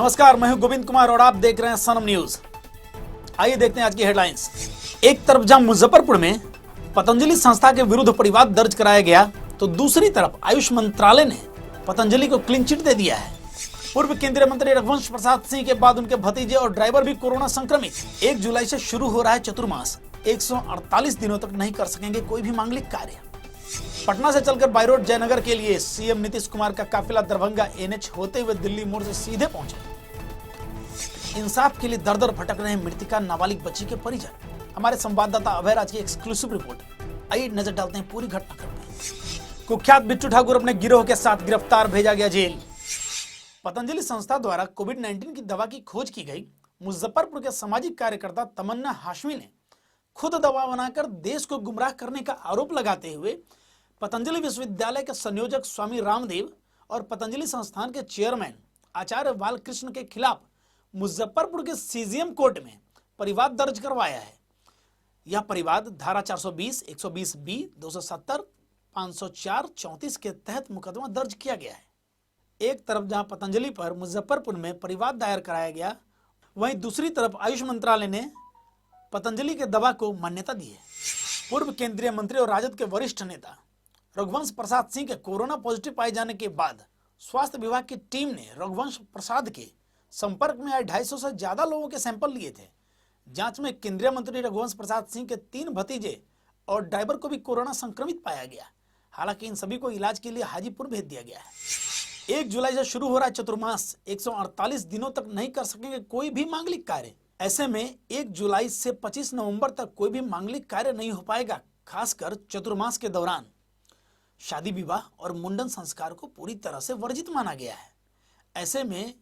नमस्कार, मैं हूं गोविंद कुमार और आप देख रहे हैं सनम न्यूज। आइए देखते हैं आज की हेडलाइंस। एक तरफ जहां मुजफ्फरपुर में पतंजलि संस्था के विरुद्ध परिवाद दर्ज कराया गया, तो दूसरी तरफ आयुष मंत्रालय ने पतंजलि को क्लीन चिट दे दिया है। पूर्व केंद्रीय मंत्री रघुवंश प्रसाद सिंह के बाद उनके भतीजे और ड्राइवर भी कोरोना संक्रमित। 1 जुलाई से शुरू हो रहा है चतुर्मास। 148 दिनों तक नहीं कर सकेंगे कोई भी मांगलिक कार्य। पटना से चलकर बाई रोड जयनगर के लिए सीएम नीतीश कुमार का काफिला दरभंगा एनएच होते हुए दिल्ली मोड़ से सीधे पहुंचे। इंसाफ के लिए दर दर भटक रहे मृतका नाबालिग बच्ची के परिजन। हमारे संवाददाता अभय राज की एक्सक्लूसिव रिपोर्ट। आइए नजर डालते हैं पूरी घटनाक्रम पे। कुख्यात बिट्टू ठाकुर अपने गिरोह के साथ गिरफ्तार, भेजा गया जेल। पतंजलि संस्था द्वारा कोविड-19 की दवा की खोज की गई। मुजफ्फरपुर के सामाजिक कार्यकर्ता तमन्ना हाशमी ने खुद दवा बनाकर देश को गुमराह करने का आरोप लगाते हुए पतंजलि विश्वविद्यालय के संयोजक स्वामी रामदेव और पतंजलि संस्थान के चेयरमैन आचार्य बालकृष्ण के खिलाफ मुजफ्फरपुर के सीजीएम कोर्ट में परिवाद दर्ज करवाया है। यह परिवाद धारा 420, 120 बी, 270, 504, 34 के तहत मुकदमा दर्ज किया गया है। एक तरफ जहां पतंजलि पर मुजफ्फरपुर में परिवाद दायर कराया गया, वहीं दूसरी तरफ आयुष मंत्रालय ने पतंजलि के दवा को मान्यता दी है। पूर्व केंद्रीय मंत्री और राजद के वरिष्ठ नेता रघुवंश प्रसाद सिंह के कोरोना पॉजिटिव पाए जाने के बाद स्वास्थ्य विभाग की टीम ने रघुवंश प्रसाद के संपर्क में आए 250 से ज्यादा लोगों के सैंपल लिए थे। जांच में केंद्रीय मंत्री रघुवंश प्रसाद सिंह के 3 भतीजे और ड्राइवर को भी कोरोना संक्रमित पाया गया। हालांकि इन सभी को इलाज के लिए हाजीपुर भेज दिया गया है। 1 जुलाई से शुरू हो रहा है चतुर्मास। 148 दिनों तक नहीं कर सकेंगे कोई भी मांगलिक कार्य। ऐसे में 1 जुलाई से 25 नवंबर तक कोई भी मांगलिक कार्य नहीं हो पाएगा। खासकर चतुर्मास के दौरान शादी विवाह और मुंडन संस्कार को पूरी तरह से वर्जित माना गया है। ऐसे में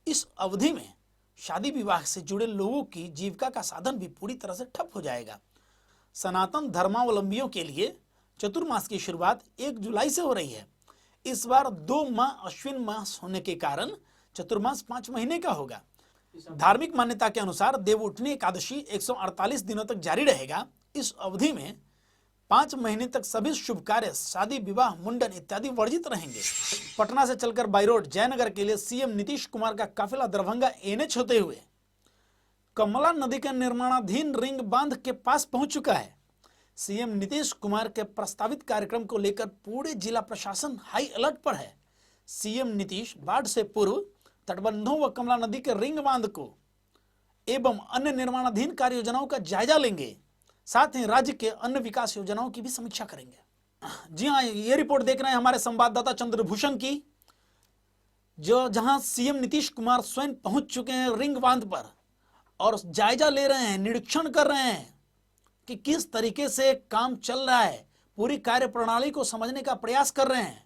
इस अवधि में शादी विवाह से जुड़े लोगों की जीविका का साधन भी पूरी तरह से ठप हो जाएगा। सनातन धर्मावलंबियों के लिए चतुर्मास की शुरुआत 1 जुलाई से हो रही है। इस बार 2 माह अश्विन मास होने के कारण चतुर्मास 5 महीने का होगा। धार्मिक मान्यता के अनुसार देवउठनी एकादशी 148 दिनों तक जारी रहेगा। इस अवधि में 5 महीने तक सभी शुभ कार्य, शादी विवाह, मुंडन इत्यादि वर्जित रहेंगे। पटना से चलकर बाई रोड जयनगर के लिए सीएम नीतीश कुमार का काफिला दरभंगा एनएच होते हुए कमला नदी के निर्माणाधीन रिंग बांध के पास पहुंच चुका है। सीएम नीतीश कुमार के प्रस्तावित कार्यक्रम को लेकर पूरे जिला प्रशासन हाई अलर्ट पर है। सीएम नीतीश बाढ़ से पूर्व तटबंधों व कमला नदी के रिंग बांध को एवं अन्य निर्माणाधीन कार्य योजनाओं का जायजा लेंगे। साथ ही राज्य के अन्य विकास योजनाओं की भी समीक्षा करेंगे। जी हाँ, ये रिपोर्ट देख रहे हैं हमारे संवाददाता चंद्रभूषण की, जो जहां सीएम नीतीश कुमार स्वयं पहुंच चुके हैं रिंग बांध पर और जायजा ले रहे हैं, निरीक्षण कर रहे हैं कि किस तरीके से काम चल रहा है। पूरी कार्य प्रणाली को समझने का प्रयास कर रहे हैं।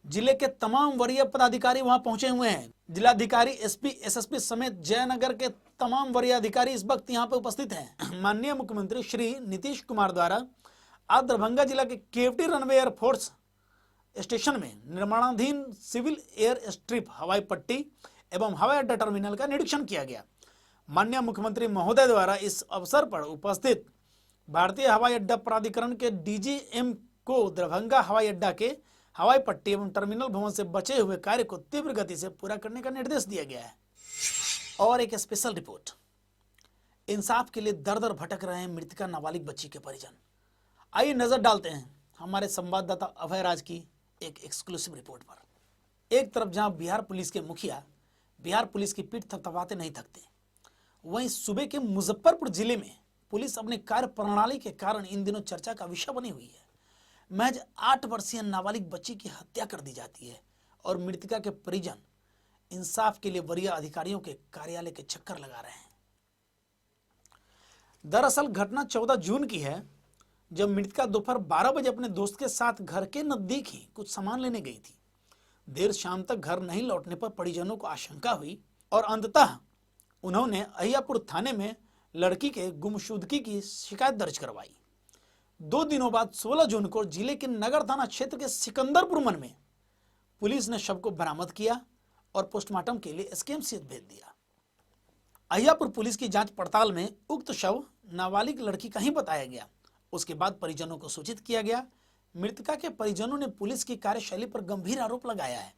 जिले के तमाम वरीय पदाधिकारी वहां पहुंचे हुए हैं। जिलाधिकारी, एसपी, एसएसपी समेत जयनगर के तमाम वरीय अधिकारी इस वक्त यहां पर उपस्थित हैं। माननीय मुख्यमंत्री श्री नीतीश कुमार द्वारा आज दरभंगा जिला के केवटी रनवे एयरफोर्स स्टेशन में निर्माणाधीन सिविल एयर स्ट्रिप, हवाई पट्टी एवं हवाई अड्डा टर्मिनल का निरीक्षण किया गया। माननीय मुख्यमंत्री महोदय द्वारा इस अवसर पर उपस्थित भारतीय हवाई अड्डा प्राधिकरण के डीजीएम को दरभंगा हवाई अड्डा के हवाई पट्टी एवं टर्मिनल भवन से बचे हुए कार्य को तीव्र गति से पूरा करने का निर्देश दिया गया है। और एक स्पेशल रिपोर्ट। इंसाफ के लिए दर दर भटक रहे हैं मृतका नाबालिग बच्ची के परिजन। आइए नजर डालते हैं हमारे संवाददाता अभय राज की एक एक्सक्लूसिव रिपोर्ट पर। एक तरफ जहां बिहार पुलिस के मुखिया बिहार पुलिस की पीठ थपथपाते नहीं थकते, वहीं सूबे के मुजफ्फरपुर जिले में पुलिस अपने कार्य प्रणाली के कारण इन दिनों चर्चा का विषय बनी हुई है। महज 8 वर्षीय नाबालिग बच्ची की हत्या कर दी जाती है और मृतका के परिजन इंसाफ के लिए वरीय अधिकारियों के कार्यालय के चक्कर लगा रहे हैं। दरअसल घटना 14 जून की है, जब मृतका दोपहर 12 बजे अपने दोस्त के साथ घर के नजदीक ही कुछ सामान लेने गई थी। देर शाम तक घर नहीं लौटने पर परिजनों को आशंका हुई और अंततः उन्होंने अहियापुर थाने में लड़की के गुमशुदगी की शिकायत दर्ज करवाई। 2 दिनों बाद 16 जून को जिले के नगर थाना क्षेत्र के सिकंदरपुर वन में पुलिस ने शव को बरामद किया और पोस्टमार्टम के लिए एसकेएमसीएच भेज दिया। अहियापुर पुलिस की जांच पड़ताल में उक्त शव नाबालिग लड़की का ही बताया गया। उसके बाद परिजनों को सूचित किया गया। मृतका के परिजनों ने पुलिस की कार्यशैली पर गंभीर आरोप लगाया है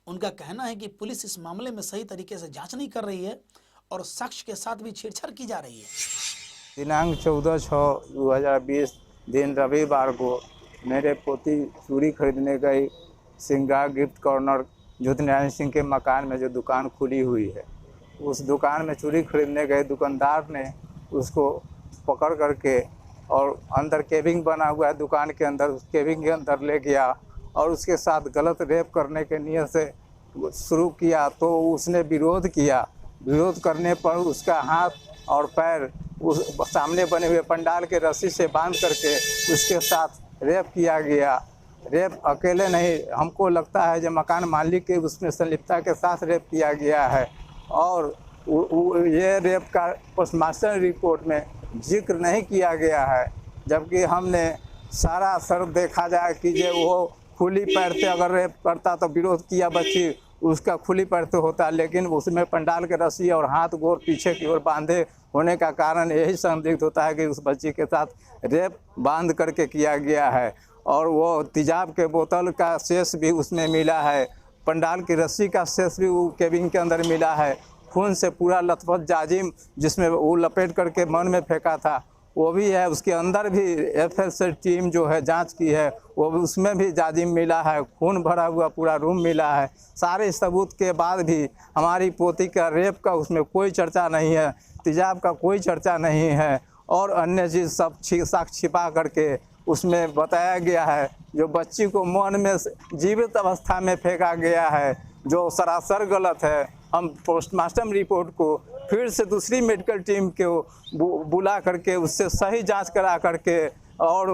उनका कहना है कि पुलिस इस मामले में सही तरीके से जांच नहीं कर रही है और साक्ष्य के साथ भी छेड़छाड़ की जा रही है। दिनांक 14/6/2020 दिन रविवार को मेरे पोती चूड़ी खरीदने गई सिंगार गिफ्ट कॉर्नर ज्योतिनारायण सिंह के मकान में जो दुकान खुली हुई है, उस दुकान में चूड़ी खरीदने गए दुकानदार ने उसको पकड़ करके और अंदर केबिन बना हुआ है दुकान के अंदर, उस केबिन के अंदर ले गया और उसके साथ गलत रेप करने के नियत से शुरू किया। तो उसने विरोध किया। विरोध करने पर उसका हाथ और पैर उस सामने बने हुए पंडाल के रस्सी से बांध करके उसके साथ रेप किया गया। रेप अकेले नहीं, हमको लगता है जो मकान मालिक के उसमें संलिप्तता के साथ रेप किया गया है और ये रेप का पोस्टमार्टम रिपोर्ट में जिक्र नहीं किया गया है, जबकि हमने सारा सर देखा जाए कि जो वो खुली पैर से अगर रेप करता तो विरोध किया बच्ची उसका खुली पैर से होता, लेकिन उसमें पंडाल के रस्सी और हाथ गोर पीछे की ओर बांधे होने का कारण यही संदिग्ध होता है कि उस बच्ची के साथ रेप बांध करके किया गया है। और वो तेजाब के बोतल का शेष भी उसमें मिला है, पंडाल की रस्सी का शेष भी वो केबिन के अंदर मिला है, खून से पूरा लथपथ जाजिम जिसमें वो लपेट करके मन में फेंका था वो भी है। उसके अंदर भी एफएसएल टीम जो है जांच की है, वो भी उसमें भी जाजिम मिला है, खून भरा हुआ पूरा रूम मिला है। सारे सबूत के बाद भी हमारी पोती का रेप का उसमें कोई चर्चा नहीं है, तेजाब का कोई चर्चा नहीं है और अन्य चीज़ सब साक्ष्य छिपा करके उसमें बताया गया है। जो बच्ची को मन में जीवित अवस्था में फेंका गया है जो सरासर गलत है। हम पोस्टमार्टम रिपोर्ट को फिर से दूसरी मेडिकल टीम को बुला करके उससे सही जांच करा करके और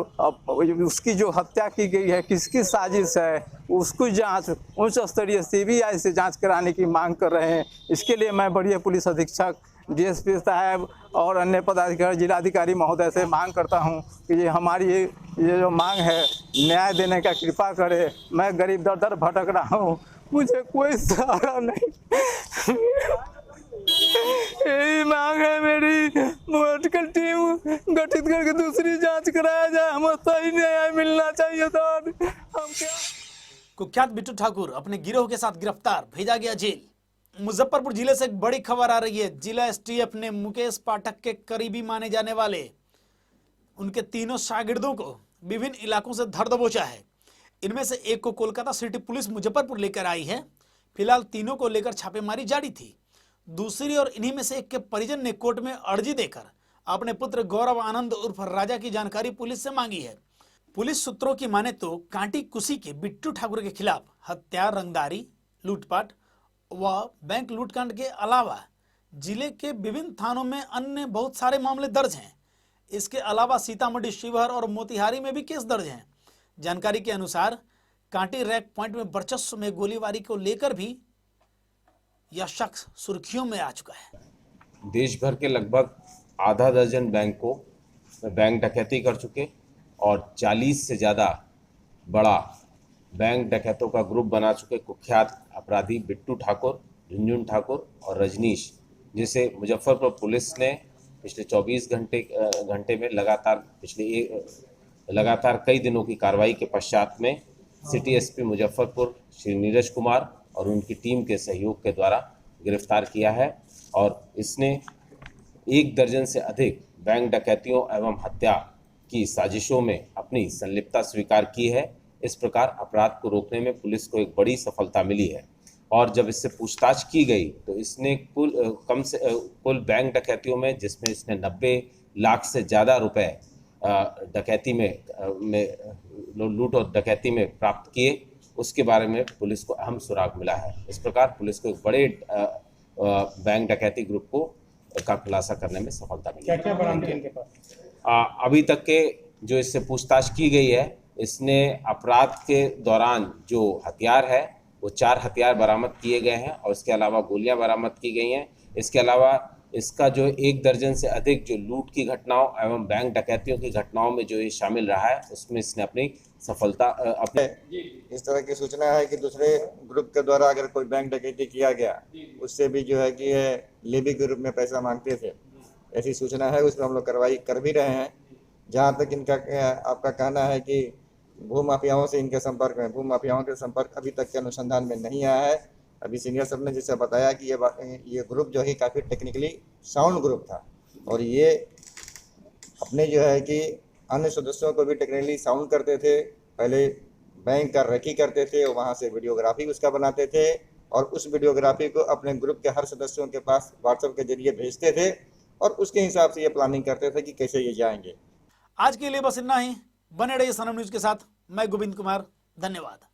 उसकी जो हत्या की गई है किसकी साजिश है उसकी जांच उच्च स्तरीय सीबीआई से जांच कराने की मांग कर रहे हैं। इसके लिए मैं वरीय पुलिस अधीक्षक डीएसपी साहब और अन्य पदाधिकारी जिलाधिकारी महोदय से मांग करता हूं कि ये हमारी ये जो मांग है न्याय देने का कृपा करे। मैं गरीब दर दर भटक रहा हूं, मुझे कोई सहारा नहीं। यही मांग है मेरी, मेडिकल टीम गठित करके दूसरी जांच कराया जाए, हमें सही न्याय मिलना चाहिए सर। हम क्या कुख्यात बिट्टू ठाकुर अपने गिरोह के साथ गिरफ्तार, भेजा गया जेल। मुजफ्फरपुर जिले से एक बड़ी खबर आ रही है। जिला एसटीएफ ने मुकेश पाठक के करीबी माने जाने वाले उनके तीनों शागिर्दों को विभिन्न इलाकों से धर दबोचा है। इनमें से एक को कोलकाता सिटी पुलिस मुजफ्फरपुर लेकर आई है। फिलहाल तीनों को लेकर छापेमारी जारी थी। दूसरी ओर इन्हीं में से एक के परिजन ने कोर्ट में अर्जी देकर अपने पुत्र गौरव आनंद उर्फ राजा की जानकारी पुलिस से मांगी है। पुलिस सूत्रों की माने तो कांटी कुसी के बिट्टू ठाकुर के खिलाफ हत्या, रंगदारी, लूटपाट व बैंक लूटकांड के अलावा जिले के विभिन्न थानों में अन्य बहुत सारे मामले दर्ज हैं। इसके अलावा सीतामढ़ी, शिवहर और मोतिहारी में भी केस दर्ज हैं। जानकारी के अनुसार कांटी रैक पॉइंट में वर्चस्व में गोलीबारी को लेकर भी यह शख्स सुर्खियों में आ चुका है। देश भर के लगभग आधा दर्जन बैंकों में बैंक डकैती कर चुके और 40 से ज़्यादा बड़ा बैंक डकैतों का ग्रुप बना चुके कुख्यात अपराधी बिट्टू ठाकुर, झुनझुन ठाकुर और रजनीश, जिसे मुजफ्फरपुर पुलिस ने पिछले 24 घंटे में लगातार कई दिनों की कार्रवाई के पश्चात में सिटी एसपी मुजफ्फरपुर श्री नीरज कुमार और उनकी टीम के सहयोग के द्वारा गिरफ्तार किया है और इसने 1 दर्जन से अधिक बैंक डकैतियों एवं हत्या की साजिशों में अपनी संलिप्तता स्वीकार की है। इस प्रकार अपराध को रोकने में पुलिस को एक बड़ी सफलता मिली है और जब इससे पूछताछ की गई तो इसने कुल बैंक डकैतियों में, जिसमें इसने 90 लाख से ज़्यादा रुपए डकैती में लूट और डकैती में प्राप्त किए, उसके बारे में पुलिस को अहम सुराग मिला है। इस प्रकार पुलिस को एक बड़े बैंक डकैती ग्रुप का खुलासा करने में सफलता मिली। क्या बरामद इनके पास? अभी तक के जो इससे पूछताछ की गई है, इसने अपराध के दौरान जो हथियार है वो 4 हथियार बरामद किए गए हैं और इसके अलावा गोलियां बरामद की गई हैं। इसके अलावा इसका जो 1 दर्जन से अधिक जो लूट की घटनाओं एवं बैंक डकैतियों की घटनाओं में जो ये शामिल रहा है, उसमें इसने अपनी सफलता अपने इस तरह की सूचना है कि दूसरे ग्रुप के द्वारा अगर कोई बैंक डकैती किया गया उससे भी जो है कि लेवी के रूप में पैसा मांगते थे, ऐसी सूचना है। उस पर हम लोग कार्रवाई कर भी रहे हैं। जहाँ तक इनका आपका कहना है कि भूमाफियाओं से इनके संपर्क में, भूमाफियाओं के संपर्क अभी तक के अनुसंधान में नहीं आया है। अभी सीनियर सब ने जैसे बताया कि ये ग्रुप जो है काफ़ी टेक्निकली साउंड ग्रुप था और ये अपने जो है कि अन्य सदस्यों को भी टेक्निकली साउंड करते थे। पहले बैंक का रेकी करते थे और वहाँ से वीडियोग्राफी उसका बनाते थे और उस वीडियोग्राफी को अपने ग्रुप के हर सदस्यों के पास व्हाट्सएप के जरिए भेजते थे और उसके हिसाब से ये प्लानिंग करते थे कि कैसे ये जाएंगे। आज के लिए बस इतना ही। बने रहिए सनम न्यूज के साथ। मैं गोविंद कुमार, धन्यवाद।